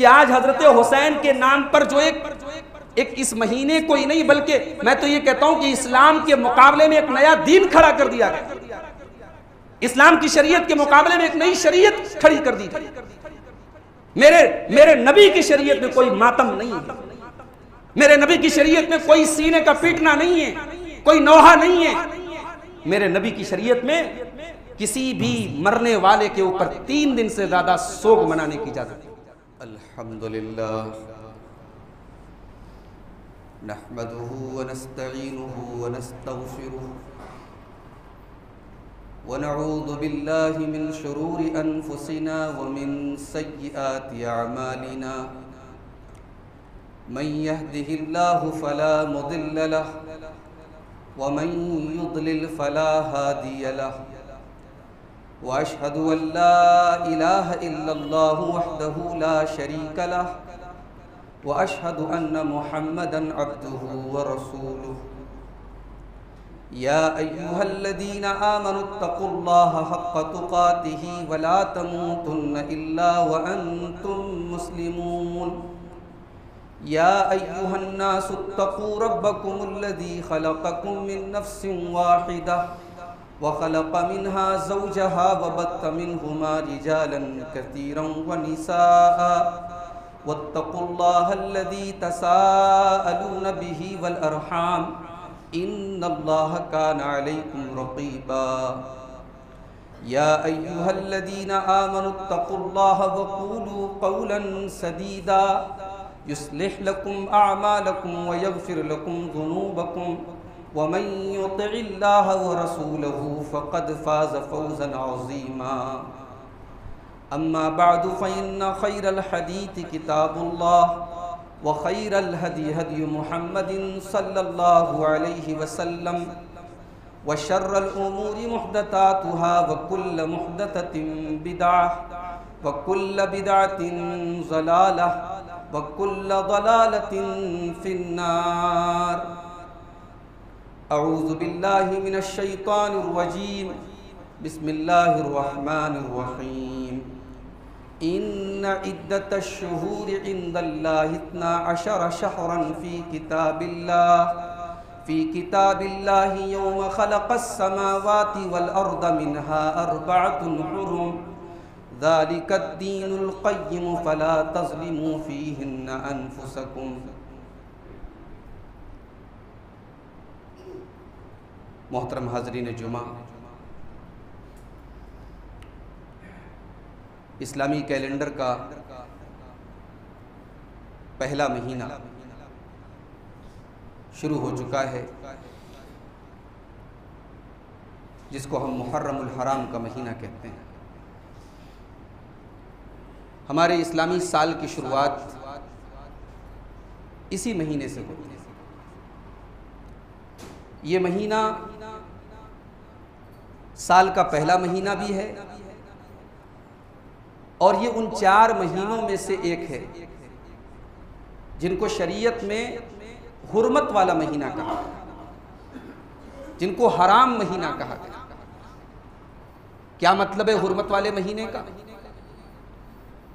कि आज हजरत हुसैन के नाम पर जो एक इस महीने को ही नहीं बल्कि मैं तो ये कहता हूं कि इस्लाम के मुकाबले में एक नया दीन खड़ा कर दिया गया। इस्लाम की शरीयत के मुकाबले में एक नई शरीयत खड़ी कर दी गई। मेरे नबी की शरीयत में कोई मातम नहीं है, मेरे नबी की शरीयत में कोई सीने का पीटना नहीं है, कोई नौहा नहीं है। मेरे नबी की शरीयत में किसी भी मरने वाले के ऊपर 3 दिन से ज्यादा सोग मनाने की इजाजत है। अल्हम्दुलिल्लाह नहमदुहु व नस्तईनुहु व नस्तगफिरुहु व नऊज़ु बिल्लाहि मिन शुरूरि अनफुसिना व मिन सय्यिआति अअमालिना मन यहदिहिल्लाहु फला मुदिल्ल लहु व मन युद्लिल फला हादिय लहु व अशहदु अल्ला इलाहा इल्लल्लाहु वहदहु ला शरीका लहु व अशहदु अन्न मुहम्मदन अब्दुहु व रसूलुहु या अय्युहल्लज़ीना आमनुत्तक़ुल्लाहा हक़्क़ तुक़ातिही व ला तमूतुन्न इल्ला व अंतुम मुस्लिमून या अय्युहन्नासुत्तक़ू रब्बकुमुल्लज़ी ख़लक़कुम मिन नफ़्सिन वाहिदा व ख़लक़ मिन्हा ज़ौजहा व बत्थ मिन्हुमा रिजालन कसीरन व निसाअ वत्तक़ुल्लाहल्लज़ी तसाअलून बिही वल अरहाम इन्नल्लाहा काना अलैकुम रक़ीबा या अय्युहल्लज़ीना आमनुत्तक़ुल्लाहा व क़ूलू क़ौलन सदीदा युस्लिह लकुम अअमालकुम व यग़फिर लकुम ज़ुनूबकुम व मन युतिइल्लाह व रसूलहु फ़क़द फ़ाज़ फ़ौज़न अज़ीमा अम्मा बअदु फ़इन्न ख़ैरल हदीथि किताबुल्लाह व ख़ैरल हदी हदी मुहम्मदिन सल्लल्लाहु अलैहि वसल्लम व शर्रल उमूरि मुहदसातुहा व कुल्ल मुहदसतिन बिदअह व कुल्ल बिदअतिन ज़लालह व कुल्ल ज़लालतिन फिन्नार अऊज़ु बिल्लाहि मिनश शैतानिर रजीम बिस्मिल्लाहिर रहमानिर रहीम इन्न इद्दतश शुहूरि इंदल्लाहि इत्ना अशर शहरन फ़ी किताबिल्लाहि यौम ख़लक़स समावाति वल अर्द मिन्हा अर्बअतुन हुरुम ज़ालिकद्दीनुल क़य्यिम फ़ला तज़लिमू फ़ीहिन्ना अनफुसकुम। मोहतरम हाज़रीन जुमा, इस्लामी कैलेंडर का पहला महीना शुरू हो चुका है, जिसको हम मुहर्रमुल हराम का महीना कहते हैं। हमारे इस्लामी साल की शुरुआत इसी महीने से होती है। ये महीना साल का पहला महीना भी है और ये उन 4 महीनों में से एक है जिनको शरीयत में हुर्मत वाला महीना कहा, जिनको हराम महीना कहा गया। क्या मतलब है हुर्मत वाले महीने का?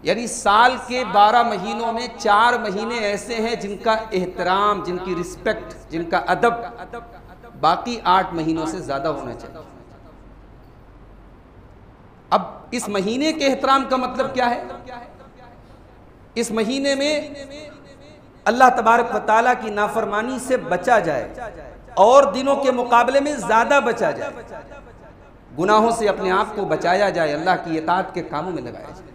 यानी साल के 12 महीनों में 4 महीने ऐसे हैं जिनका एहतराम, जिनकी रिस्पेक्ट, जिनका अदब बाकी 8 महीनों से ज्यादा होना चाहिए। अब इस महीने के एहतराम का मतलब क्या है? इस महीने में अल्लाह तबारक व तआला की नाफरमानी से बचा जाए और दिनों के मुकाबले में ज्यादा बचा जाए, गुनाहों से अपने आप को बचाया जाए, अल्लाह की इताअत के कामों में लगाया जाए।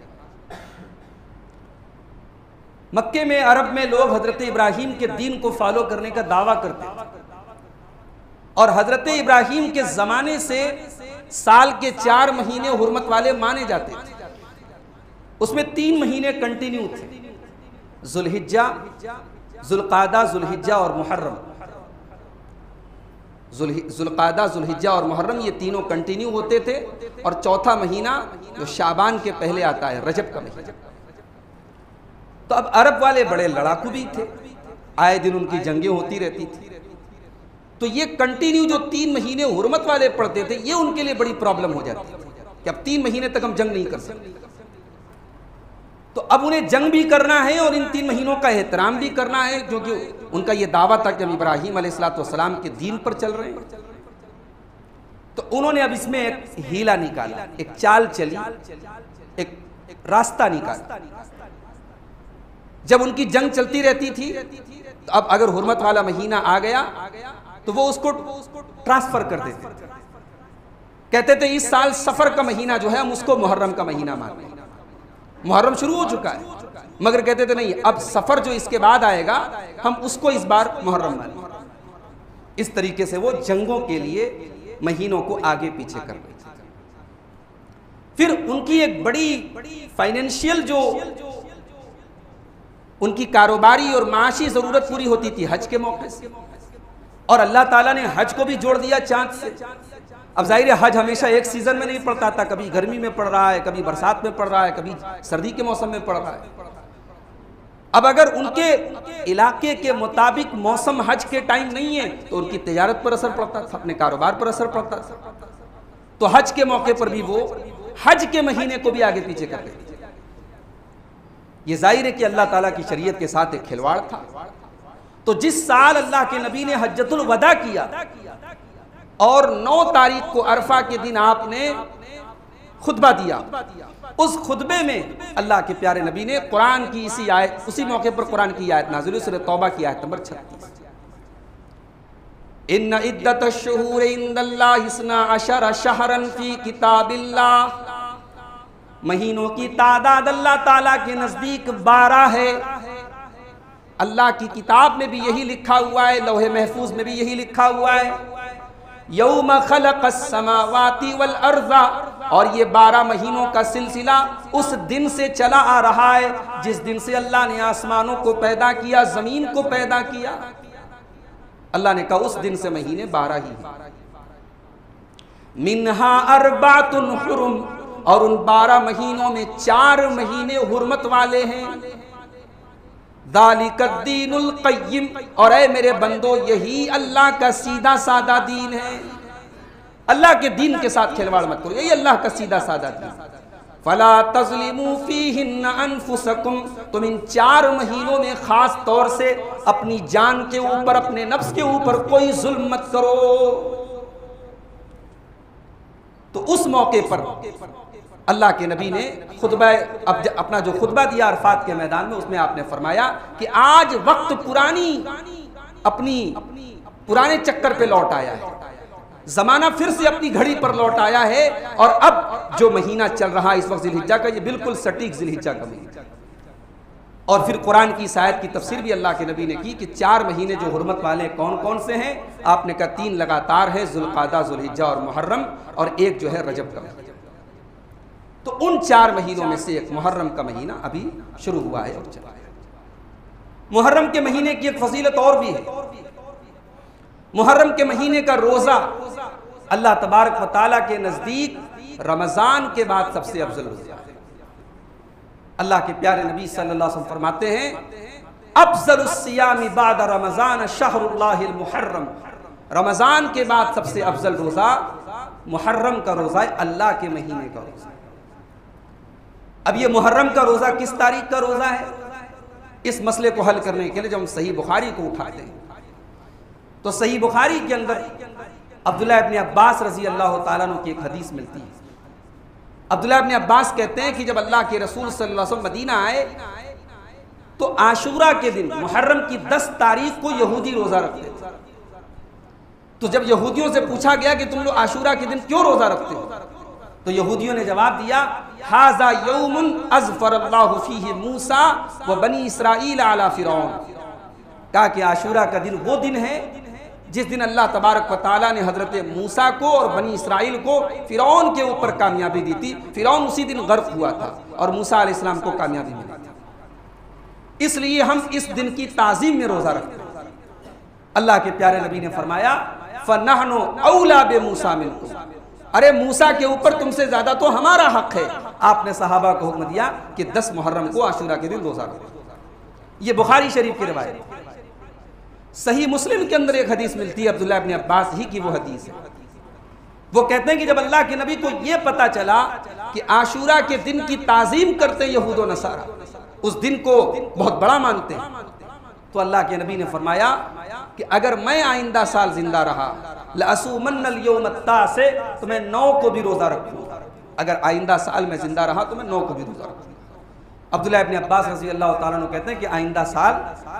मक्के में, अरब में लोग हजरत इब्राहीम के दीन को फॉलो करने का दावा करते थे और हजरत इब्राहीम के जमाने से साल के 4 महीने हुर्मत वाले माने जाते थे। उसमें 3 महीने कंटिन्यू थे, जुल्हिज्जा, जुल्क़ादा, जुल्हिज्जा और मुहर्रम। जुल्क़ादा, जुल्हिज्जा और मुहर्रम ये तीनों कंटिन्यू होते थे और चौथा महीना जो शाबान के पहले आता है, रजब का महीना। तो अब अरब वाले बड़े लड़ाकू भी थे, आए दिन उनकी जंगें होती रहती थी, तो ये कंटिन्यू जो 3 महीने हुर्मत वाले पढ़ते थे, ये उनके लिए बड़ी प्रॉब्लम हो जाती थी कि अब 3 महीने तक हम जंग नहीं कर सकते। तो अब उन्हें जंग भी करना है और इन 3 महीनों का एहतराम भी करना है, जो कि उनका ये दावा था कि हम इब्राहीम अलैहिस्सलाम के दीन पर चल रहे हैं। तो उन्होंने अब इसमें एक हीला निकाला, एक चाल चली, एक रास्ता निकाला। जब उनकी जंग चलती रहती थी तो अब अगर हुर्मत वाला महीना आ गया तो वो उसको ट्रांसफर कर देते थे। कहते थे इस साल सफर का महीना जो है हम उसको मुहर्रम का महीना मानते हैं, मुहर्रम शुरू हो चुका है, मगर कहते थे नहीं, अब सफर जो इसके बाद आएगा हम उसको इस बार मुहर्रम मानेंगे। इस तरीके से वो जंगों के लिए महीनों को आगे पीछे कर रहे थे। फिर उनकी एक बड़ी फाइनेंशियल जो उनकी कारोबारी और माशी जरूरत पूरी होती थी हज के मौके से, और अल्लाह ताला ने हज को भी जोड़ दिया चांद से। अब जाहिर है हज हमेशा एक सीजन में नहीं पड़ता था, कभी गर्मी में पड़ रहा है, कभी बरसात में पड़ रहा है, कभी सर्दी के मौसम में पड़ रहा है। अब अगर उनके इलाके के मुताबिक मौसम हज के टाइम नहीं है तो उनकी तिजारत पर असर पड़ता था, अपने कारोबार पर असर पड़ता था। तो हज के मौके पर भी वो हज के महीने को भी आगे पीछे कर देते। ये जाहिर है कि अल्लाह ताला की शरीयत के साथ एक खिलवाड़ था। तो जिस साल अल्लाह के नबी ने हज्जतुल वदा किया और 9 तारीख को अरफा के दिन आपने खुतबा दिया, उस खुतबे में अल्लाह के प्यारे नबी ने कुरान की इसी आयत, उसी मौके पर कुरान की आयत नाज़िल हुई, सूरह तौबा की आयत नंबर 36, इन्ना इद्दतश्शुहूर इंदल्लाहि इस्ना अशरा शहरन फी किताबिल्लाह, महीनों की तादाद अल्लाह ताला के नजदीक 12 है। अल्लाह की किताब में भी यही लिखा हुआ है, लौहे महफूज में भी यही लिखा हुआ है, यौम खलक़स समावाति वल अर्ज़ा, और ये 12 महीनों का सिलसिला उस दिन से चला आ रहा है जिस दिन से अल्लाह ने आसमानों को पैदा किया, जमीन को पैदा किया। अल्लाह ने कहा उस दिन से महीने 12 ही हैं। मिन्हा अर्बातुन हुरुम, और उन 12 महीनों में 4 महीने हुर्मत वाले हैं। दालिकद्दीनुल क़य्यिम, और ऐ मेरे बंदो यही अल्लाह का सीधा सादा दीन है। अल्लाह के दीन के साथ खिलवाड़ मत करो, यही अल्लाह का सीधा सादा दीन। फला तज़लिमू फ़ीहिन्ना अनफुसकुम, तुम इन 4 महीनों में खास तौर से अपनी जान के ऊपर, अपने नफ्स के ऊपर कोई जुल्म मत करो। तो उस मौके पर अल्लाह के नबी ने खुतबा, अब अपना जो खुतबा दिया अरफात के मैदान में, उसमें आपने फरमाया कि आज वक्त अपनी पुराने चक्कर पे लौट आया है, जमाना फिर से अपनी घड़ी पर लौट आया है, और अब जो महीना चल रहा है इस वक्त जिलहिज्जा का, ये बिल्कुल सटीक जिलहिज्जा का महीना। और फिर कुरान की इस आयत की तफसीर भी अल्लाह के नबी ने की कि 4 महीने जो हुर्मत वाले कौन कौन से हैं। आपने कहा 3 लगातार है, जुल्क़ादा, जुलहिज्जा और मुहर्रम, और एक जो है रजब का महीना। तो उन 4 महीनों में से एक मुहर्रम का महीना अभी शुरू हुआ है और चला है। मुहर्रम के महीने की एक फजीलत और भी है। मुहर्रम के महीने का रोजा अल्लाह तबारक व तआला के नजदीक रमजान के बाद सबसे अफजल रोजा है। अल्लाह के प्यारे नबी सल्लल्लाहु अलैहि वसल्लम फरमाते हैं अफजलुस सियामी बाद रमजान शहरुल्लाहिल मुहर्रम, रमजान के बाद सबसे अफजल रोजा मुहर्रम का रोजा है, अल्लाह के महीने का रोजा। अब ये मुहर्रम का रोजा किस तारीख का रोजा है, इस मसले को हल करने के लिए जब हम सही बुखारी को उठाते हैं तो सही बुखारी के अंदर अब्दुल्लाह इब्न अब्बास रजी अल्लाह ताला अन्हु की एक हदीस मिलती है। अब्दुल्लाह इब्न अब्बास कहते हैं कि जब अल्लाह के रसूल सल्लल्लाहु अलैहि वसल्लम मदीना आए तो आशूरा के दिन मुहर्रम की 10 तारीख को यहूदी रोजा रखते थे। तो जब यहूदियों से पूछा गया कि तुम लोग आशूरा के दिन क्यों रोजा रखते हो, तो यहूदियों ने जवाब दिया हाजा यौमुन अज़फ़रल्लाहु फ़ीही मूसा व बनी इसराईल अला फ़िरौन, कहा कि आशूरा का दिन वो दिन है जिस दिन अल्लाह तबारक व तआला ने हजरत मूसा को और बनी इसराइल को फ़िरौन के ऊपर कामयाबी दी थी। फ़िरौन उसी दिन गर्क हुआ था और मूसा अलैहिस्सलाम को कामयाबी मिली थी, इसलिए हम इस दिन की ताज़ीम में रोज़ा रखते हैं। अल्लाह के प्यारे नबी ने फरमाया फ़नहनु औला बे मूसा मिनकुम, अरे मूसा के ऊपर तुमसे ज्यादा तो हमारा हक है। आपने सहाबा को हुक्म दिया कि 10 मुहर्रम को आशूरा के दिन रोजा रखो। ये बुखारी शरीफ की रिवायत। सही मुस्लिम के अंदर एक हदीस मिलती है, अब्दुल्लाह इब्न अब्बास ही की वो हदीस है। वो कहते हैं कि जब अल्लाह के नबी को ये पता चला कि आशूरा के दिन की ताजीम करते यहूद व नसारा, उस दिन को बहुत बड़ा मानते हैं। तो अल्लाह के नबी ने फरमाया कि अगर मैं आइंदा साल जिंदा रहा लअसूमन्नल यौम अत्तासे, तो मैं 9 को भी रोज़ा रखूँगा। अगर आइंदा साल में जिंदा रहा तो मैं 9 को भी रोज़ा रखूँगा। अब्दुल्ला इब्न अब्बास रज़ी अल्लाह ताला अन्हु कहते हैं कि आइंदा साल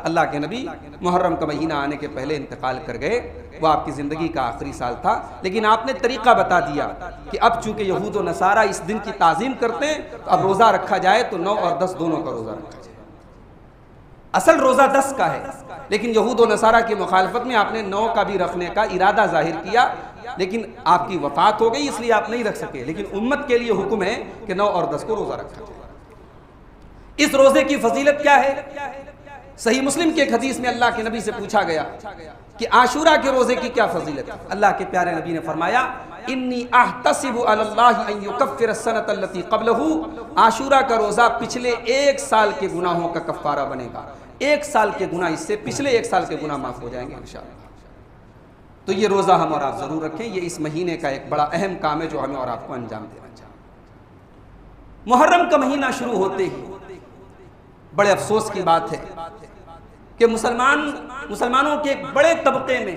अल्लाह के नबी मुहर्रम का महीना आने के पहले इंतकाल कर गए। वो आपकी ज़िंदगी का आखिरी साल था, लेकिन आपने तरीक़ा बता दिया कि अब चूँकि यहूद व नसारा इस दिन की ताज़ीम करते हैं, तो अब रोज़ा रखा जाए तो 9 और 10 दोनों का रोज़ा रखा जाए। असल रोज़ा 10 का है, लेकिन यहूद व नसारा की मुखालफत में आपने 9 का भी रखने का इरादा जाहिर किया, लेकिन आपकी वफ़ात हो गई इसलिए आप नहीं रख सके। लेकिन उम्मत के लिए हुक्म है कि 9 और 10 को रोज़ा रखा जाए। इस रोज़े की फजीलत क्या है? सही मुस्लिम के एक हदीस में अल्लाह के नबी से पूछा गया कि आशूरा के रोज़े की क्या फजीलत है। अल्लाह के प्यारे नबी ने फरमाया, इन्नी अहतसिबु अलल्लाहि अन युकफ्फिर अस्सनत अल्लती क़ब्लहू, आशूरा का रोज़ा पिछले 1 साल के गुनाहों का कफ़ारा बनेगा। 1 साल के गुनाह, इससे पिछले 1 साल के गुनाह माफ़ हो जाएंगे इंशाअल्लाह। तो ये रोज़ा हम और आप ज़रूर रखें। ये इस महीने का एक बड़ा अहम काम है जो हमें और आपको अंजाम देना चाहिए। मुहर्रम का महीना शुरू होते ही बड़े अफसोस की बात है कि मुसलमानों के एक बड़े तबके में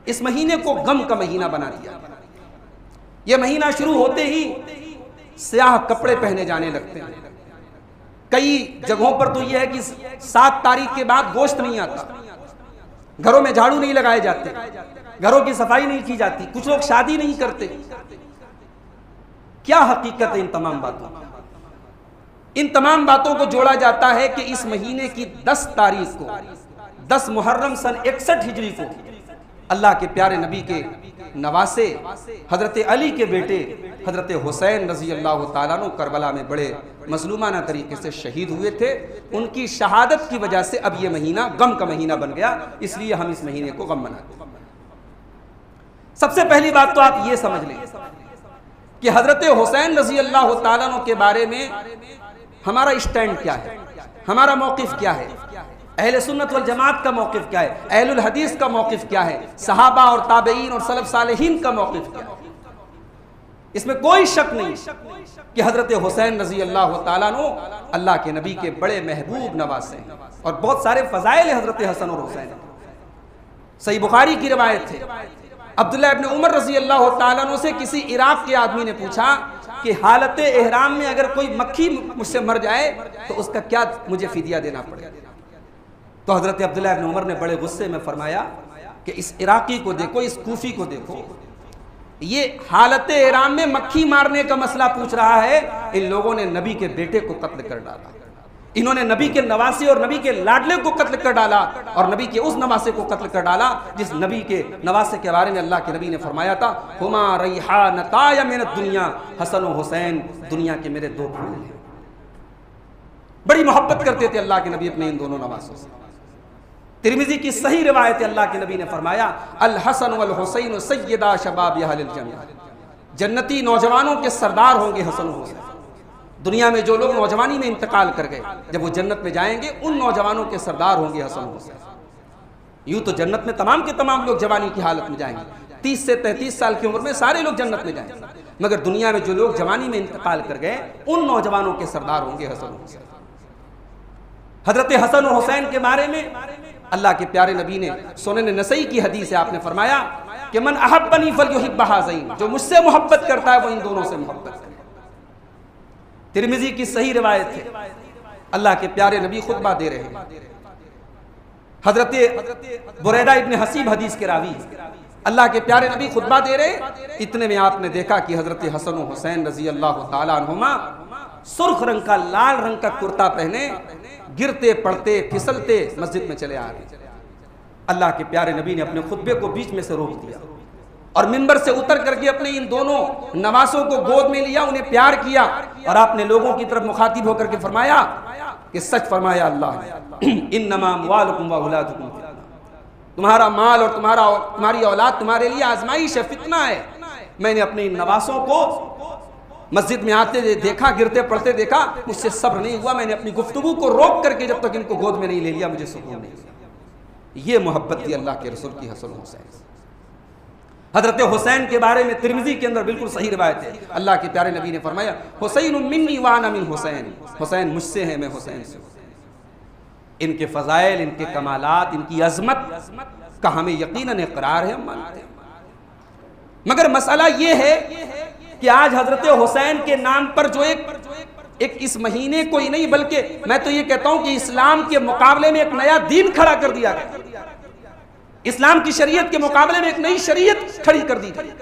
इस महीने को गम का महीना बना दिया। यह महीना शुरू होते ही स्याह कपड़े पहने जाने लगते हैं। कई जगहों पर तो यह है कि 7 तारीख के बाद गोश्त नहीं आता, घरों में झाड़ू नहीं लगाए जाते, घरों की सफाई नहीं की जाती, कुछ लोग शादी नहीं करते। क्या हकीकत है इन तमाम बातों? इन तमाम बातों को जोड़ा जाता है कि इस महीने की 10 तारीख को, 10 मुहर्रम सन 61 हिजरी को अल्लाह के प्यारे नबी के नवासे हजरत अली के बेटे हजरत हुसैन रजी अल्लाह ताला अन्हु करबला में बड़े मजलूमाना तरीके से शहीद हुए थे। उनकी शहादत की वजह से अब यह महीना गम का महीना बन गया, इसलिए हम इस महीने को गम मनाते हैं। सबसे पहली बात तो आप ये समझ लें कि हजरत हुसैन रजी अल्लाह ताला अन्हु के बारे में हमारा स्टैंड क्या है, हमारा मौक़िफ़ क्या है, अहले सुन्नत वल जमात का मौक़िफ़ क्या है, अहलुल हदीस का मौक़िफ़ क्या है, सहाबा और ताबईन और सलफ़ सालेहीन का मौक़िफ़ क्या है। इसमें कोई शक नहीं कि हज़रत हुसैन रज़ी अल्लाह ताला अन्हु अल्लाह के नबी के बड़े महबूब नवासे हैं और बहुत सारे फ़ज़ाइल हज़रत हसन और हुसैन। सही बुखारी की रिवायत है, अब्दुल्ला इब्न उमर रज़ी अल्लाह ताला अन्हु से किसी इराक़ के आदमी ने पूछा कि हालत एहराम में अगर कोई मक्खी मुझसे मर जाए तो उसका क्या मुझे फिदिया देना पड़ेगा। तो हज़रत अब्दुल्ला इब्न उमर ने बड़े गुस्से में फरमाया कि इस इराक़ी को देखो, इस कूफ़ी को देखो, ये हालत एहराम में मक्खी मारने का मसला पूछ रहा है। इन लोगों ने नबी के बेटे को कत्ल कर डाला, इन्होंने नबी के नवासे और नबी के लाडले को कत्ल कर डाला और नबी के उस नवासे को कत्ल कर डाला जिस नबी के नवासे के बारे में अल्लाह के नबी ने फरमाया था, हुमा रैहानताय मिन दुनिया, हसन और हुसैन दुनिया के मेरे 2 फूल हैं। बड़ी मोहब्बत करते थे अल्लाह के नबी अपने इन दोनों नवासों से। तिरमिज़ी की सही रिवायत अल्लाह के नबी ने फरमाया, अल हसन वल हुसैन सय्यदा शबाब अहलिल जन्नह, जन्नती नौजवानों के सरदार होंगे हसन और हुसैन। दुनिया में जो लोग नौजवानी में इंतकाल कर गए, जब वो जन्नत में जाएंगे उन नौजवानों के सरदार होंगे हसन और हुसैन। यूँ तो जन्नत में तमाम के तमाम लोग जवानी की हालत में जाएंगे, 30 से 33 साल की उम्र में सारे लोग जन्नत में जाएंगे, मगर दुनिया में जो लोग जवानी में इंतकाल कर गए उन नौजवानों के सरदार होंगे हसन और हुसैन। हजरत हसन और हुसैन के बारे में अल्लाह के प्यारे नबी ने सुनन नसई की हदीस है, आपने फरमाया कि मन अहब्बनी फलयुहिब्ब हाज़ैन, जो मुझसे मोहब्बत करता है वो इन दोनों से मोहब्बत करे। तिरमिज़ी की सही रिवायत है, अल्लाह के प्यारे नबी खुतबा दे रहे हैं, हजरत बुरैदा इब्न हसीब हदीस के रावी, अल्लाह के प्यारे नबी खुतबा दे रहे। इतने में आपने देखा कि हजरत हसन और हुसैन रजी अल्लाह ताला अन्हुमा सुर्ख रंग का, लाल रंग का कुर्ता पहने गिरते पड़ते फिसलते मस्जिद में चले आ रहे। अल्लाह के प्यारे नबी ने अपने खुतबे को बीच में से रोक दिया और मिंबर से उतर करके अपने इन दोनों नवासों को गोद में लिया, उन्हें प्यार किया और आपने लोगों की तरफ मुखातिब होकर के फरमाया कि सच फरमाया अल्लाह ने, इन्नमा अम्वालुकुम व औलादुकुम फितना, तुम्हारा माल और तुम्हारी औलाद तुम्हारे लिए आजमाइश है, फितना है। मैंने अपने इन नवासों को मस्जिद में आते देखा, गिरते पड़ते देखा, मुझसे सब्र नहीं हुआ, मैंने अपनी गुफ्तगू को रोक करके जब तक इनको गोद में नहीं ले लिया मुझे सुकून नहीं हुआ। ये मोहब्बत थी अल्लाह के रसूल की हसन हुसैन। हजरत हुसैन के बारे में तिरमिजी के अंदर बिल्कुल सही रिवायत है। अल्लाह के प्यारे नबी ने फरमाया, हुसैन मिन्नी व अना मिन हुसैन, हुसैन मुझसे है, मैं हुसैन से। इनके फ़ज़ाइल, इनके कमालात, इनकी अज़मत का हमें यकीनन इक़रार है, हम मानते हैं। मगर मसला ये है कि आज हजरत हुसैन के नाम पर जो एक इस महीने को ही नहीं बल्कि मैं तो ये कहता हूं कि इस्लाम के मुकाबले में एक नया दीन खड़ा कर दिया गया। इस्लाम की शरीयत के मुकाबले में एक नई शरीयत खड़ी कर दी गई।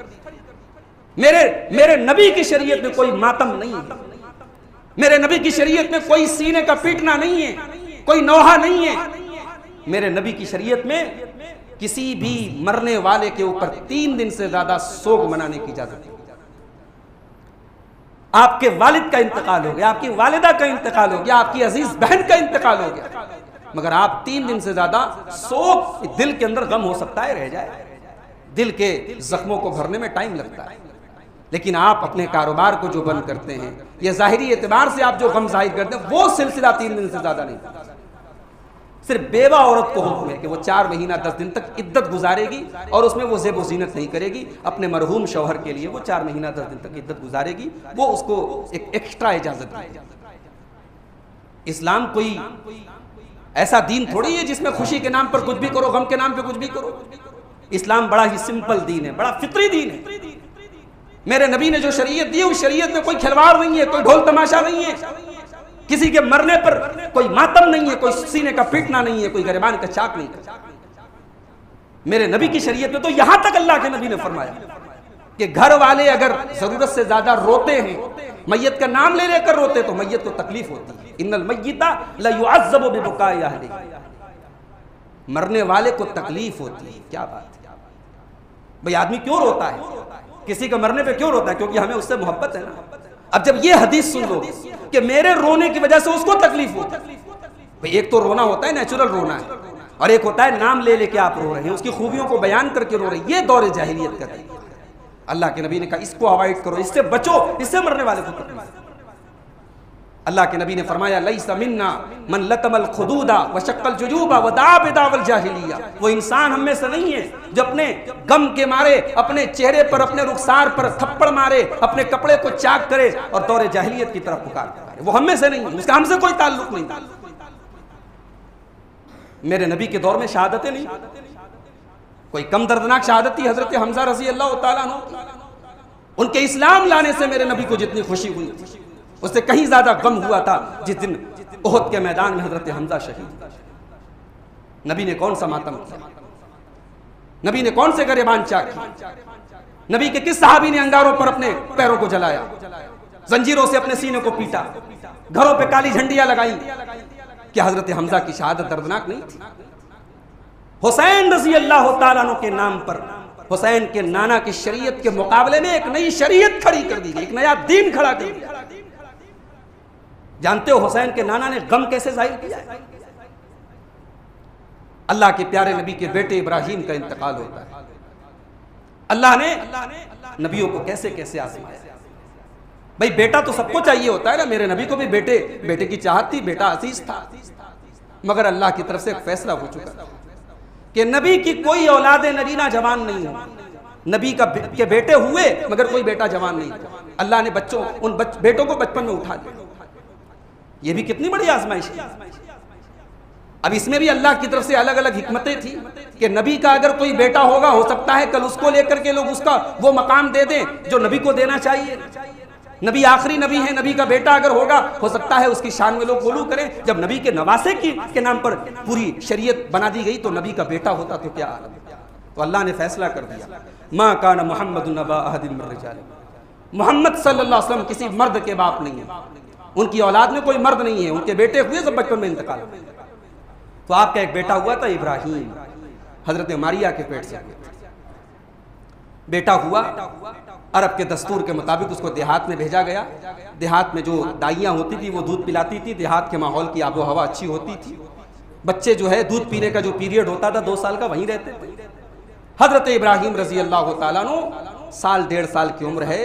मेरे नबी की शरीयत में कोई मातम नहीं है, मेरे नबी की शरीयत में कोई सीने का पीटना नहीं है, कोई नौहा नहीं है। मेरे नबी की शरीयत में किसी भी मरने वाले के ऊपर 3 दिन से ज्यादा सोग मनाने की इजाजत नहीं। आपके वालिद का इंतकाल हो गया, आपकी वालिदा का इंतकाल हो गया, आपकी अजीज बहन का इंतकाल हो गया, मगर आप 3 दिन से ज्यादा सोग, दिल के अंदर गम हो सकता है रह जाए, दिल के जख्मों को भरने में टाइम लगता है। लेकिन आप अपने कारोबार को जो बंद करते हैं या जाहिरी एतबार से आप जो गम जाहिर करते हैं, वो सिलसिला 3 दिन से ज्यादा नहीं। सिर्फ बेवा औरत को हुक्म है कि वो 4 महीना 10 दिन तक इद्दत गुजारेगी और उसमें वो ज़ेब व ज़ीनत नहीं करेगी। अपने मरहूम शौहर के लिए वो 4 महीना 10 दिन तक इद्दत गुजारेगी, वो उसको एक एक्स्ट्रा इजाजत दी। इस्लाम कोई ऐसा दीन थोड़ी है जिसमें खुशी के नाम पर कुछ भी करो, गम के नाम पर कुछ भी करो। इस्लाम बड़ा ही सिंपल दीन है, बड़ा फित्री दीन है। मेरे नबी ने जो शरीयत दी, उस शरीयत में कोई खिलवाड़ नहीं है, कोई ढोल तमाशा नहीं है, किसी के मरने पर कोई मातम नहीं है, कोई सीने का पीटना नहीं है, कोई गरिबान का चाक नहीं है। मेरे नबी की शरीयत में तो यहां तक अल्लाह के नबी ने फरमाया कि घर वाले अगर जरूरत से ज्यादा रोते हैं, मैयत का नाम ले लेकर रोते, तो मैयत को तकलीफ होती है। इन्नल मय्यिता लयुअज़्ज़बु बिबुकाइ अहलिही, मरने वाले को तकलीफ होती है। क्या बात है भाई, आदमी क्यों रोता है? किसी के मरने पे क्यों रोता है? क्योंकि हमें उससे मोहब्बत है ना। अब जब ये हदीस सुन लो कि मेरे रोने की वजह से उसको तकलीफ होती है, भाई एक तो रोना होता है नेचुरल रोना है, और एक होता है नाम ले लेके आप रो रहे हैं, उसकी खूबियों को बयान करके रो रहे हैं। ये दौर जाहिलियत का तरीका है। अल्लाह के नबी ने कहा इसको अवॉइड करो, इससे बचो, इससे मरने वाले को तकलीफ। अल्लाह के नबी ने फरमाया लैसा मिन्ना मन लतमल खुदूदा व शक्कल जुजूबा व दा बिदावल जाहिलिया, वो इंसान हम में से नहीं है जो अपने गम के मारे अपने चेहरे पर, अपने रुखसार पर थप्पड़ मारे, अपने कपड़े को चाक करे और दौरे जाहिलियत की तरफ पुकारे। वो हम में से नहीं है, उसका हमसे कोई ताल्लुक नहीं। मेरे नबी के दौर में शहादतें नहीं, कोई कम दर्दनाक शहादत थी हजरत हमजा रज़ी अल्लाह तआला अन्हु। उनके इस्लाम लाने से मेरे नबी को जितनी खुशी हुई थी, उससे कहीं ज्यादा गम हुआ था जिस दिन उहद के मैदान में हजरत हमजा शहीद। नबी ने कौन सा मातम किया? नबी ने कौन से गरेबान चाक किए? नबी के किस सहाबी ने अंगारों पर अपने पैरों को जलाया, जंजीरों से अपने सीने को पीटा, घरों पे काली झंडियां लगाई? क्या हजरत हमजा की शहादत दर्दनाक नहीं थी? हुसैन रज़ी अल्लाह तआला अन्हु के नाम पर हुसैन के नाना की शरीयत के मुकाबले में एक नई शरीयत खड़ी कर दी गई, एक नया दीन खड़ा कर दिया। जानते हो हुसैन के नाना ने गम कैसे जाहिर किया? अल्लाह के प्यारे नबी के बेटे इब्राहिम का इंतकाल होता है। अल्लाह ने नबियों को कैसे कैसे आजमाया। भाई बेटा तो सबको चाहिए होता है ना, मेरे नबी को भी बेटे की चाहत थी, बेटा अजीज था, मगर अल्लाह की तरफ से एक फैसला हो चुका था कि नबी की कोई औलाद नगीना जवान नहीं हो। नबी के बेटे हुए मगर कोई बेटा जवान नहीं। अल्लाह ने उन बेटों को बचपन में उठा लिया। ये भी कितनी बड़ी आजमाइश है। अब इसमें भी अल्लाह की तरफ से अलग अलग हिकमतें थी कि नबी का अगर कोई बेटा होगा, हो सकता है कल उसको लेकर के लोग उसका वो मकाम दे दें जो नबी को देना चाहिए। नबी आखिरी नबी है, नबी का बेटा अगर होगा, हो सकता है उसकी शान में लोग गोलू करें। जब नबी के नवासे के नाम पर पूरी शरीयत बना दी गई तो नबी का बेटा होता तो क्या आलम। तो अल्लाह ने फैसला कर दिया, माँ कान मुहम्मदुन अबा अहदिन मिन रिजालिकुम, मोहम्मद सल्लल्लाहु अलैहि वसल्लम किसी मर्द के बाप नहीं है, उनकी औलाद में कोई मर्द नहीं है, उनके बेटे हुए सब बचपन में इंतकाल। तो आपका एक बेटा हुआ था इब्राहिम, हजरत मारिया के पेट से बेटा हुआ। अरब के दस्तूर के मुताबिक उसको देहात में भेजा गया। देहात में जो दाइयाँ होती थी वो दूध पिलाती थी, देहात के माहौल की आबो हवा अच्छी होती थी। बच्चे जो है दूध पीने का जो पीरियड होता था 2 साल का, वहीं रहते थे। हजरत इब्राहिम रजी अल्लाह तआला अन्हु साल 1.5 साल की उम्र है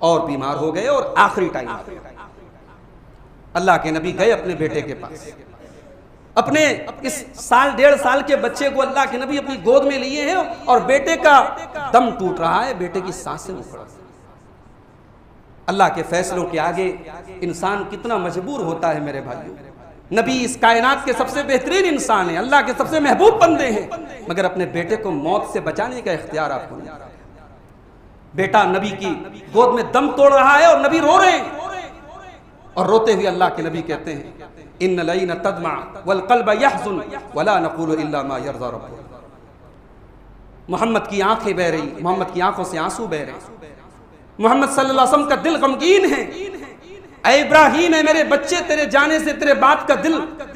और बीमार हो गए और आखिरी टाइम अल्लाह के नबी गए अपने बेटे के पास। अपने इस साल 1.5 साल के बच्चे को अल्लाह के नबी अपनी गोद में लिए हैं और बेटे का दम टूट रहा है, बेटे की सांसें उखड़ रही हैं। अल्लाह के फैसलों के आगे इंसान कितना मजबूर होता है मेरे भाइयों। नबी इस कायनात के सबसे बेहतरीन इंसान है, अल्लाह के सबसे महबूब बंदे हैं, मगर अपने बेटे को मौत से बचाने का इख्तियार आपको नहीं। बेटा नबी की गोद में दम तोड़ रहा है और नबी रो रहे हैं और रोते हुए अल्लाह के नबी कहते हैं इन्न लईन तदमा वल क़ल्ब यहज़ुन वला नक़ूलु इल्ला मा यर्ज़ा रब्बुक। मोहम्मद की आंखें बह रही, मोहम्मद की आंखों से आंसू बह रहे, मोहम्मद सल्लल्लाहु अलैहि वसल्लम का दिल गमगीन है। ऐ इब्राहीम, है मेरे बच्चे, तेरे जाने से तेरे बाप का दिल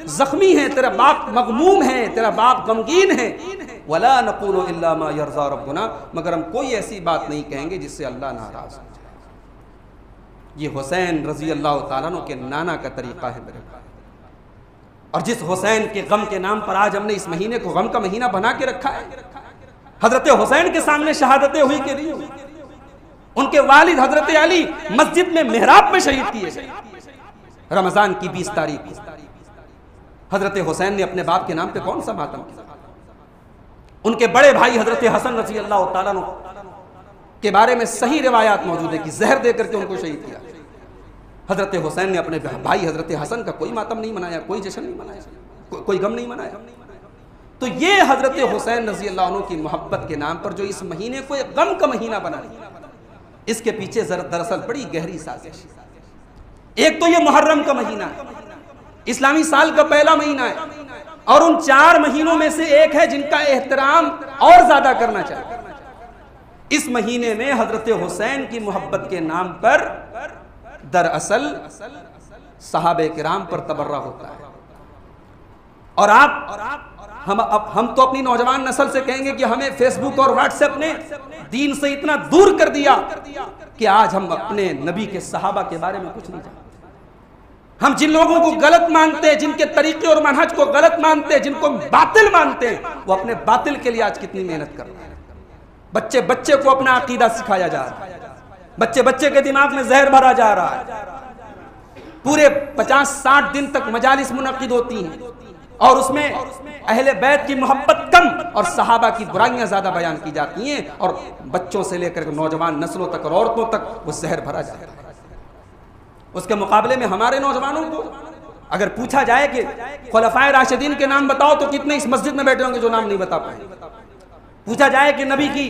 जख्मी है, तेरा बाप मगमूम है, तेरा बाप गमगीन है। वला नक़ूलु इल्ला मा यर्ज़ा रब्बुना, मगर हम कोई ऐसी बात नहीं कहेंगे जिससे अल्लाह नाराज हो जाए। ये हुसैन रज़ी अल्लाह ताला अन्हु के नाना का तरीक़ा है मेरे भाई। और जिस हुसैन के गम के नाम पर आज हमने इस महीने को गम का महीना बना के रखा है, हजरत हुसैन के सामने शहादतें हुई कि नहीं हुई? उनके वालिद हजरत अली मस्जिद में मेहराब में शहीद किए गए रमजान की 20 तारीख को। हजरत हुसैन ने अपने बाप के नाम पे कौन सा मातम किया? उनके बड़े भाई हजरत हसन रज़ी अल्लाह ताला अन्हु के बारे में सही रिवायात मौजूद है कि जहर दे करके उनको शहीद किया। हजरत हुसैन ने अपने भाई हजरत हसन का कोई मातम नहीं मनाया, कोई जश्न नहीं मनाया, कोई गम नहीं मनाया। तो ये हजरत हुसैन रज़ी अल्लाह अन्हु की मोहब्बत के नाम पर जो इस महीने को एक गम का महीना बना दिया, इसके पीछे दरअसल बड़ी गहरी साजिश। एक तो ये मुहर्रम का महीना है, इस्लामी साल का पहला महीना है, और उन 4 महीनों में से एक है जिनका एहतराम और ज्यादा करना चाहिए। इस महीने में हजरत हुसैन की मोहब्बत के नाम पर दरअसल सहाबे किराम पर तबर्रा होता है। और हम तो अपनी नौजवान नस्ल से कहेंगे कि हमें फेसबुक और व्हाट्सएप ने दीन से इतना दूर कर दिया कि आज हम अपने नबी के सहाबा के बारे में कुछ नहीं जानते। हम जिन लोगों को गलत मानते हैं, जिनके तरीके और मनहज को गलत मानते हैं, जिनको बातिल मानते हैं, वो अपने बातिल के लिए आज कितनी मेहनत कर रहे हैं। बच्चे बच्चे को अपना अकीदा सिखाया जा रहा है, बच्चे बच्चे के दिमाग में जहर भरा जा रहा है। पूरे 50-60 दिन तक मजालिस मुनक्किद होती हैं और उसमें अहले बैत की मोहब्बत कम और सहाबा की बुराइयां ज्यादा बयान की जाती हैं, और बच्चों से लेकर नौजवान नस्लों तक और औरतों तक वो जहर भरा जाता है। उसके मुकाबले में हमारे नौजवानों को अगर पूछा जाए कि खुलफाए राशिदीन के नाम बताओ, तो कितने इस मस्जिद में बैठे होंगे जो नाम नहीं बता पाएंगे। पूछा जाए कि नबी की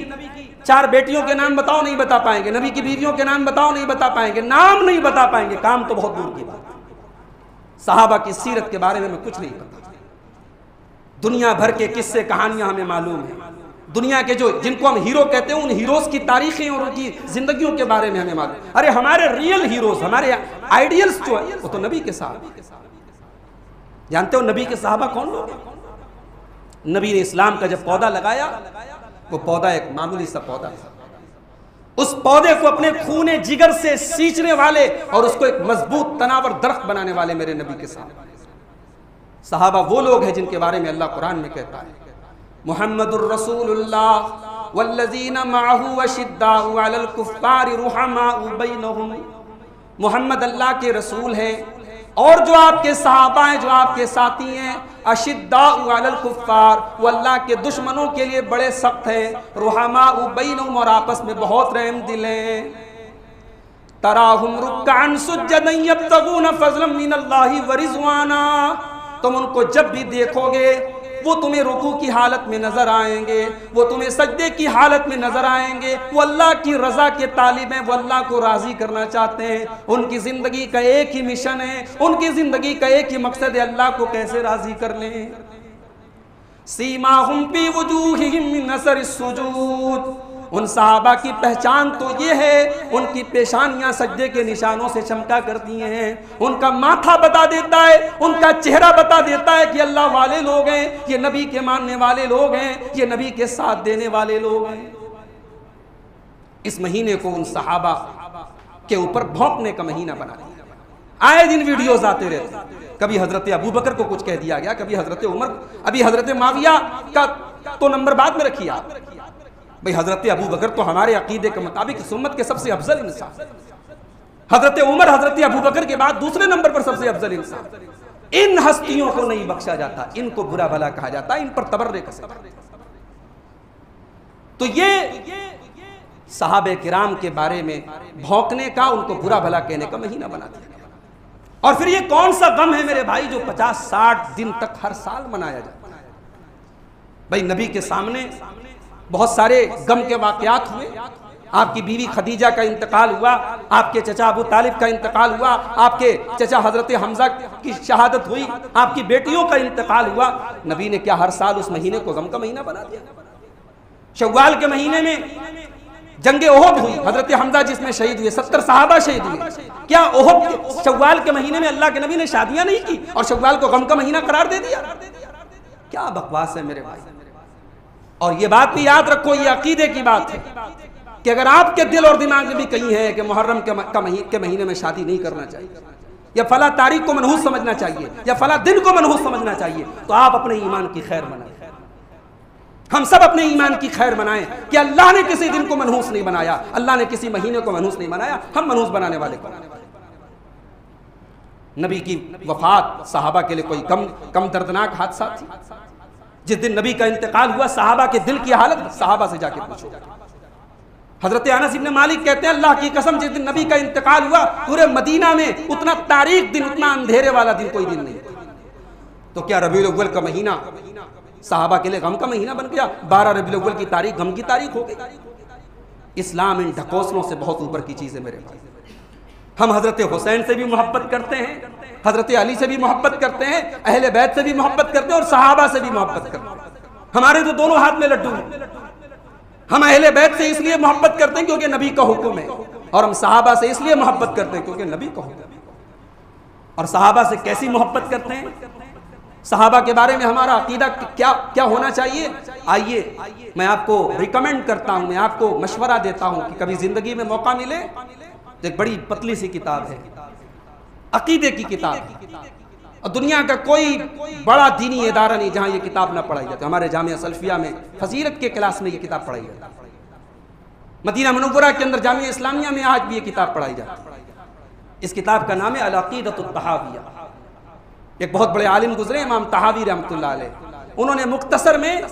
4 बेटियों के नाम बताओ, नहीं बता पाएंगे। नबी की बीवियों के नाम बताओ, नहीं बता पाएंगे। नाम नहीं बता पाएंगे, काम तो बहुत दूर की बात। सहाबा की सीरत के बारे में हमें कुछ नहीं पता। दुनिया भर के किस्से कहानियां हमें मालूम है। दुनिया के जो जिनको हम हीरो कहते हैं, उन हीरोज की तारीखें और उनकी जिंदगियों के बारे में हमें मालूम। अरे हमारे रियल हीरोज, हमारे आइडियल्स जो है वो तो नबी के साहबा। जानते हो नबी के साहबा कौन लोग? नबी ने इस्लाम का जब पौधा लगाया, वो पौधा एक मामूली सा पौधा था। उस पौधे को अपने खूने जिगर से सींचने वाले और उसको एक मजबूत तनावर दरख्त बनाने वाले मेरे नबी के साहबा। सहाबा वो लोग हैं जिनके बारे में अल्लाह कुरान में कहता है मुहम्मदुर रसूलुल्लाह वल्लज़ीना मअहू अशिद्दाउ अलल कुफ़्फ़ारि रुहमाउ बैनहुम। मोहम्मद अल्लाह के रसूल हैं और जो आपके सहाबा हैं, जो आपके साथी हैं, अशिद्दाउ अलल कुफ़्फ़ार, वो अल्लाह के दुश्मनों के लिए बड़े सख्त हैं। रुहमाउ बैनहुम, और आपस में बहुत रहम दिल हैं। तराहुम रुक्कान सुज्जदन यब्तगून फज़लन मिनल्लाहि व रिज़वाना। तुम उनको जब भी देखोगे वो तुम्हें रुकू की हालत में नजर आएंगे, वो तुम्हें सजदे की हालत में नजर आएंगे। वो अल्लाह की रजा के तालिब हैं, वो अल्लाह को राजी करना चाहते हैं। उनकी जिंदगी का एक ही मिशन है, उनकी जिंदगी का एक ही मकसद है, अल्लाह को कैसे राजी कर लें। सीमाहुम फी वजूहिहिम मिन असरिस सुजूद। उन सहाबा की पहचान तो ये है, उनकी पेशानियां सज्जे के निशानों से चमका करती हैं। उनका माथा बता देता है, उनका चेहरा बता देता है कि अल्लाह वाले लोग हैं, ये नबी के मानने वाले लोग हैं, ये नबी के साथ देने वाले लोग हैं। इस महीने को उन सहाबा के ऊपर भौंकने का महीना बना दिया। आए दिन वीडियोस आते रहते, कभी हजरत अबू बकर को कुछ कह दिया गया, कभी हजरत उमर, अभी हजरत माविया का तो नंबर बाद में रखिए आप। भाई हजरत अबू बकर तो हमारे अकीदे के मुताबिक सुन्नत के सबसे अफजल इंसान। हजरत उमर हजरत अबू बकर के बाद दूसरे नंबर पर सबसे अफजल इंसान। इन हस्तियों को नहीं बख्शा जाता, इनको बुरा भला कहा जाता, इन पर तबर्रे कसे। तो ये सहाबे किराम के बारे में भौंकने का, उनको बुरा भला कहने का महीना बना दिया। और फिर ये कौन सा गम है मेरे भाई जो 50-60 दिन तक हर साल मनाया जाता है? भाई नबी के सामने बहुत सारे गम के वाकयात हुए। आपकी बीवी खदीजा का इंतकाल हुआ, आपके चचा अबू तालिब का इंतकाल हुआ, आपके चचा हजरत हमजा की शहादत हुई, आपकी बेटियों का इंतकाल हुआ। नबी ने क्या हर साल उस महीने को गम का महीना बना दिया? शव्वाल के महीने में जंगे ओहद हुई, हजरत हमजा जिसमें शहीद हुए, 70 सहाबा शहीद हुए। क्या ओहद के शव्वाल के महीने में अल्लाह के नबी ने शादियां नहीं की और शव्वाल को गम का महीना करार दे दिया? क्या बकवास है मेरे भाई। और ये बात भी याद रखो, ये अकीदे की बात है कि अगर आपके दिल और दिमाग में भी कहीं है कि मुहर्रम के महीने में शादी नहीं करना चाहिए, या फला तारीख को मनहूस समझना चाहिए, या फला दिन को मनहूस समझना चाहिए, तो आप अपने ईमान की खैर मनाएं। हम सब अपने ईमान की खैर मनाएं कि अल्लाह ने किसी दिन को मनहूस नहीं बनाया, अल्लाह ने किसी महीने को मनहूस नहीं बनाया, हम मनहूस बनाने वाले कौन? नबी की वफात सहाबा के लिए कोई कम दर्दनाक हादसा थी? जिस दिन नबी का इंतकाल हुआ, सहाबा के दिल की हालत सहाबा से जाके पूछो। हजरत अनस इब्न मालिक कहते हैं, अल्लाह की कसम जिस दिन नबी का इंतकाल हुआ, पूरे मदीना में उतना तारीख दिन, उतना अंधेरे वाला दिन कोई दिन नहीं। तो क्या रबीउल अव्वल का महीना सहाबा के लिए गम का महीना बन गया? 12 रबीउल अव्वल की तारीख गम की तारीख हो गई। इस्लाम इन ढकोसलों से बहुत ऊपर की चीज है मेरे भाई। हम हजरत हुसैन से भी मोहब्बत करते हैं, हजरत अली से भी मोहब्बत करते हैं, अहले बैत से भी मोहब्बत करते हैं और सहाबा से भी मोहब्बत करते हैं। हमारे तो दोनों हाथ में लड्डू हैं। हम अहले बैत से इसलिए मोहब्बत करते हैं क्योंकि नबी का हुक्म है, और हम सहाबा से इसलिए मोहब्बत करते हैं क्योंकि नबी का हुक्म है। और सहाबा से कैसी मोहब्बत करते हैं? सहाबा के बारे में हमारा अकीदा क्या क्या होना चाहिए? आइए मैं आपको रिकमेंड करता हूं, मैं आपको मशवरा देता हूं कि कभी जिंदगी में मौका मिले तो एक बड़ी पतली सी किताब है, अकीदे की किताब। और दुनिया का कोई बड़ा दीनी इदारा नहीं जहां ये किताब ना पढ़ाई जाती। हमारे जामिया सल्फिया में फजीलत के क्लास में ये किताब पढ़ाई जाती है। मदीना मुनव्वरा के अंदर जामिया इस्लामिया में आज भी ये किताब पढ़ाई जाती है। इस किताब का नाम है अल-अक़ीदतुत तहाविया। एक बहुत बड़े आलिम गुजरे, इमाम तहावी रहमतुल्लाह अलैह। उन्होंने मुख्तसर में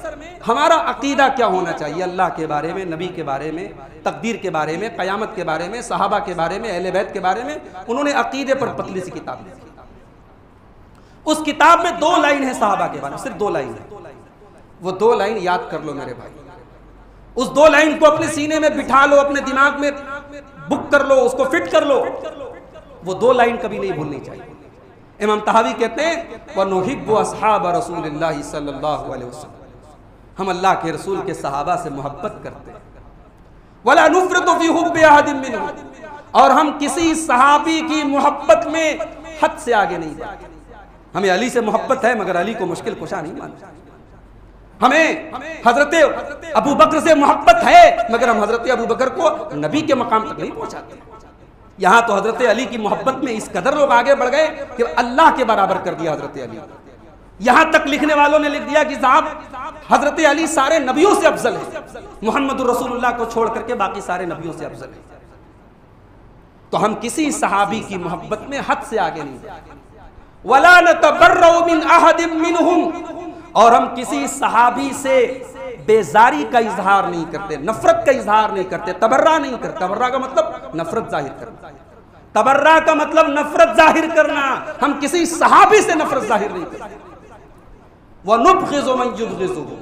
हमारा अकीदा क्या होना चाहिए अल्लाह के बारे में, नबी के बारे में, तकदीर के बारे में, क़यामत के बारे में, सहाबा के बारे में, अहले बैत के बारे में, उन्होंने अकीदे पर पतली सी किताब लिखी। उस किताब में 2 लाइन है सहाबा के बारे में, सिर्फ 2 लाइन है। वो 2 लाइन याद कर लो मेरे भाई। उस 2 लाइन को अपने सीने में बिठा लो, अपने दिमाग में बुक कर लो, उसको फिट कर लो। वो 2 लाइन कभी नहीं भूलनी चाहिए। इमाम तहावी कहते हैं, वनुहिब्बु अस्हाब रसूलिल्लाह सल्लल्लाहु अलैहि वसल्लम, हम अल्लाह के रसूल के सहाबा से मोहब्बत करते हैं। वला नुफ़रितु फी हुब्बि अहदिन मिनहुम, और हम किसी सहाबी की मोहब्बत में हद से आगे नहीं बढ़ते। हमें अली से मोहब्बत है मगर अली को मुश्किल कुशा नहीं मानते। हमें हजरत अबू बकर से मोहब्बत है मगर हम हजरत अबू बकर को नबी के मकाम तक नहीं पहुंचाते। यहाँ तो हजरत अली की मोहब्बत में इस कदर लोग आगे बढ़ गए कि अल्लाह के बराबर कर दिया हजरत अली। यहाँ तक लिखने वालों ने लिख दिया कि साहब हजरत अली सारे नबियों से अफजल है, मुहम्मदुर रसूलुल्लाह को छोड़ करके बाकी सारे नबियों से अफजल है। तो हम किसी सहाबी की मोहब्बत में हद से आगे नहीं बढ़ते। वला नतबर्रउ मिन अहदिन मिनहुम, और हम किसी सहाबी से बेजारी का इजहार नहीं करते, नफरत का इजहार नहीं करते, तबर्रा नहीं करते। तबर्रा का मतलब नफरत जाहिर करना, तबर्रा का मतलब नफरत जाहिर करना। हम किसी सहाबी से नफरत जाहिर नहीं करते। वनुबग़िज़ु मन युबग़िज़ुहु,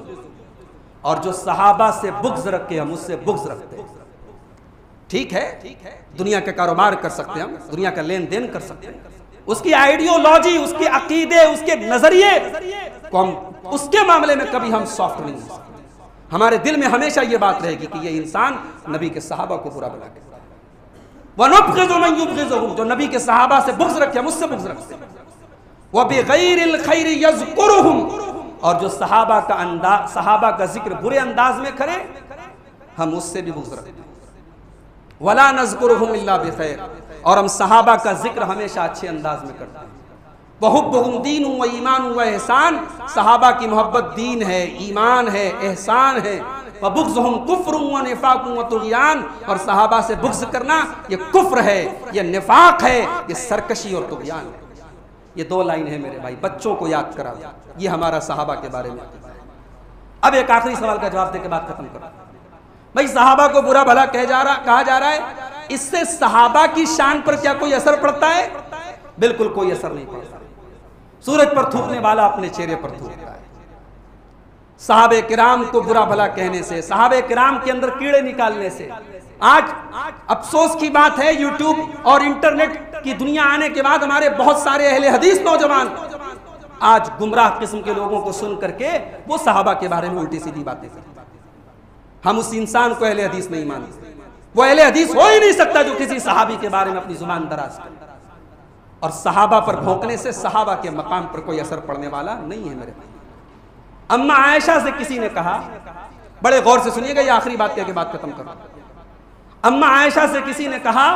और जो सहाबा से बुग़्ज़ रखे हम उससे बुग़्ज़ रखते हैं। ठीक है, दुनिया का कारोबार कर सकते हैं, हम दुनिया का लेन देन कर सकते हैं, उसकी आइडियोलॉजी, उसके अकीदे, उसके नजरिए को हम उसके मामले में कभी हम सॉफ्ट नहीं हो सकते। हमारे दिल में हमेशा ये बात रहेगी कि ये इंसान नबी के सहाबा को बुरा भला कहता है। वनुबग़िज़ु मन युबग़िज़ुहु, जो नबी के सहाबा से बुग़्ज़ रखे हम उससे बुग़्ज़ रखते हैं। वबिग़ैरिल ख़ैरि यज़कुरुहुम, और जो सहाबा का जिक्र बुरे अंदाज में करे हम उससे भी बुग़्ज़ रखते हैं। वला नज़कुरुहुम इल्ला बिख़ैर, और हम सहाबा का जिक्र हमेशा अच्छे अंदाज में करते हैं। वहुब्बुहुम दीन व ईमान व एहसान, सहाबा की मोहब्बत दीन है, ईमान है, एहसान है। व बुग़्ज़ुहुम कुफ़्र व निफ़ाक़ व तुग़यान, और सहाबा से बुग़्ज़ करना ये कुफ्र है, ये निफ़ाक़ है, ये सरकशी और तुग़यान है। ये 2 लाइन है मेरे भाई, बच्चों को याद करा। ये हमारा सहाबा के बारे में। अब एक आखिरी सवाल का जवाब देकर बात खत्म करो। भाई सहाबा को बुरा भला कहा जा रहा है, इससे सहाबा की शान पर क्या कोई असर पड़ता है? बिल्कुल कोई असर नहीं पड़ता। सूरज पर थूकने वाला अपने चेहरे पर थूकता है। सहाबे किराम को बुरा भला कहने से, सहाबे किराम के अंदर कीड़े निकालने से, आज अफसोस की बात है यूट्यूब और इंटरनेट की दुनिया आने के बाद हमारे बहुत सारे अहले हदीस नौजवान आज गुमराह किस्म के लोगों को सुन करके वो सहाबा के बारे में उल्टी सीधी बातें करते हैं। हम उस इंसान को अहले हदीस नहीं मानते। वो अहले हदीस हो ही नहीं सकता जो किसी सहाबी के बारे में अपनी जुबान दराज करे। और सहाबा पर भौंकने से सहाबा के मकाम पर कोई असर पड़ने वाला नहीं है मेरे भाई। अम्मा आयशा से किसी ने कहा, बड़े गौर से सुनिएगा, ये आखिरी बात कह के बात खत्म करो। अम्मा आयशा से किसी ने कहा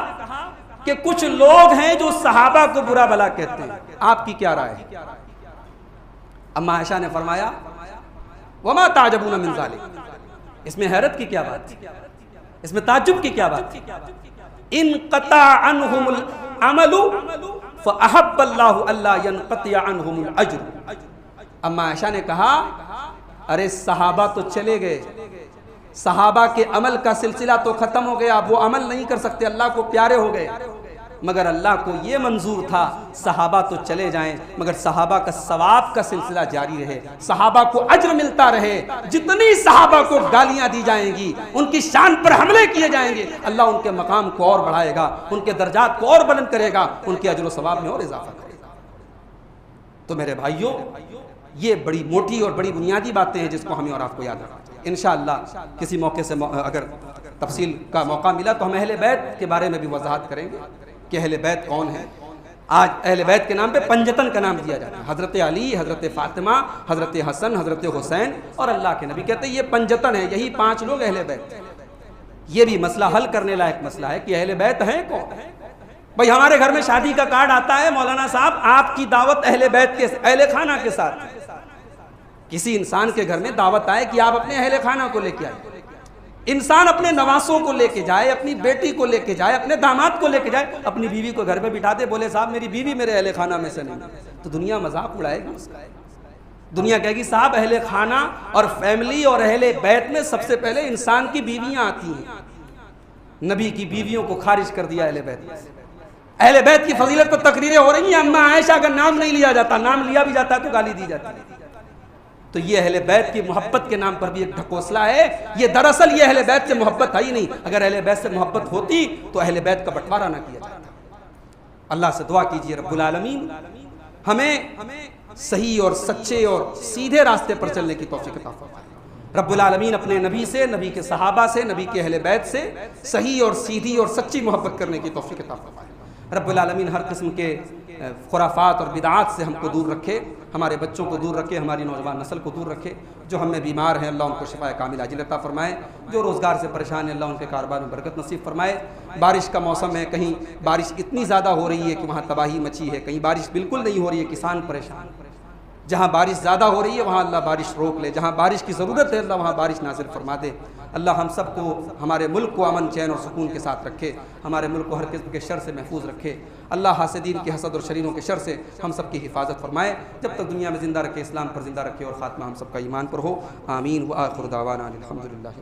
कि कुछ लोग हैं जो सहाबा को बुरा भला कहते हैं, आपकी क्या राय है? अम्मा आयशा ने फरमाया, वमा ताजबून मिन ज़ालिक, इसमें हैरत की क्या बात थी, इसमें ताज्जुब की क्या बात थी? इनक़ता अन्हुमुल अमलु फ़अहब्बल्लाहु अल्ला यनक़तिया अन्हुमुल अज्र। अम्मा आयशा ने कहा, अरे सहाबा तो चले गए, सहाबा के अमल का सिलसिला तो खत्म हो गया, वो अमल नहीं कर सकते, अल्लाह को प्यारे हो गए, मगर अल्लाह को ये मंजूर था सहाबा तो चले जाएं मगर सहाबा का सवाब का सिलसिला जारी रहे, सहाबा को अज्र मिलता रहे। जितनी सहाबा को गालियां दी जाएंगी, उनकी शान पर हमले किए जाएंगे, अल्लाह उनके मकाम को और बढ़ाएगा, उनके दर्जात को और बुलंद करेगा, उनके अज्र सवाब में और इजाफा करेगा। तो मेरे भाइयों, ये बड़ी मोटी और बड़ी बुनियादी बातें हैं जिसको हमें और आपको याद रखना चाहिए। इंशाअल्लाह किसी मौके से अगर तफसील का मौका मिला तो हम अहले बैत के बारे में भी वजाहत करेंगे कि अहले बैत कौन है। आज अहले बैत के नाम पे पंजतन का नाम दिया जाता है, हज़रत अली, हज़रत फ़ातिमा, हज़रत हसन, हज़रत हुसैन और अल्लाह के नबी। कहते हैं ये पंजतन है, यही 5 लोग अहले बैत। ये भी मसला हल करने लायक मसला है कि अहले बैत हैं कौन। भाई हमारे घर में शादी का कार्ड आता है, मौलाना साहब आपकी दावत अहले बैत के अहले खाना के साथ। किसी इंसान के घर में दावत आए कि आप अपने अहले खाना को लेके आए, इंसान अपने नवासों को लेके जाए, अपनी बेटी को लेके जाए, अपने दामाद को लेके जाए, अपनी बीवी को घर पे बिठा दे, बोले साहब मेरी बीवी मेरे अहले खाना में से नहीं, तो दुनिया मजाक उड़ाएगी उसका। दुनिया कहेगी साहब अहले खाना और फैमिली और अहले बैत में सबसे पहले इंसान की बीवियां आती हैं। नबी की बीवियों को खारिज कर दिया अहले बैत में। अहले बैत की फजीलत पर तकरीरें हो रही हैं, अम्मा आयशा का नाम नहीं लिया जाता, नाम लिया भी जाता तो गाली दी जाती है। तो ये अहले बैत की मोहब्बत के नाम पर भी एक ढकोसला है। ये दरअसल ये अहले बैत से मोहब्बत है ही नहीं। अगर अहले बैत से मोहब्बत होती तो अहले बैत का बंटवारा ना किया जाता। अल्लाह से दुआ कीजिए रब्बुल आलमीन हमें सही और सच्चे और सीधे रास्ते पर चलने की तौफीक अता फरमाए। रब्बुल आलमीन अपने नबी से, नबी के सहाबा से, नबी के अहले बैत से सही और सीधी और सच्ची मोहब्बत करने की तौफीक अता फरमाए। रब्बुल आलमीन हर किस्म के खुराफात और बिदात से हमको दूर रखे, हमारे बच्चों को दूर रखे, हमारी नौजवान नस्ल को दूर रखे। जो हमें बीमार हैं अल्लाह उनको शिफाए कामिल आजिल अता फरमाए। जो रोज़गार से परेशान है अल्लाह उनके कारोबार में बरकत नसीब फरमाए। बारिश का मौसम है, कहीं बारिश इतनी ज़्यादा हो रही है कि वहाँ तबाही मची है, कहीं बारिश बिल्कुल नहीं हो रही है, किसान परेशान। जहाँ बारिश ज़्यादा हो रही है वहाँ अल्लाह बारिश रोक ले, जहाँ बारिश की ज़रूरत है अल्लाह वहाँ बारिश नाज़िल फरमा दे। अल्लाह हम सबको, हमारे मुल्क को अमन चैन और सुकून के साथ रखे, हमारे मुल्क को हर किस्म के शर से महफूज रखे। अल्लाह हासिदीन के हसद और शरीरों के शर से हम सब की हिफाजत फरमाए। जब तक दुनिया में ज़िंदा रखे, इस्लाम पर ज़िंदा रखे और ख़ात्मा हम सबका ईमान पर हो। आमीन व आखिर दावाना अल्हम्दुलिल्लाह।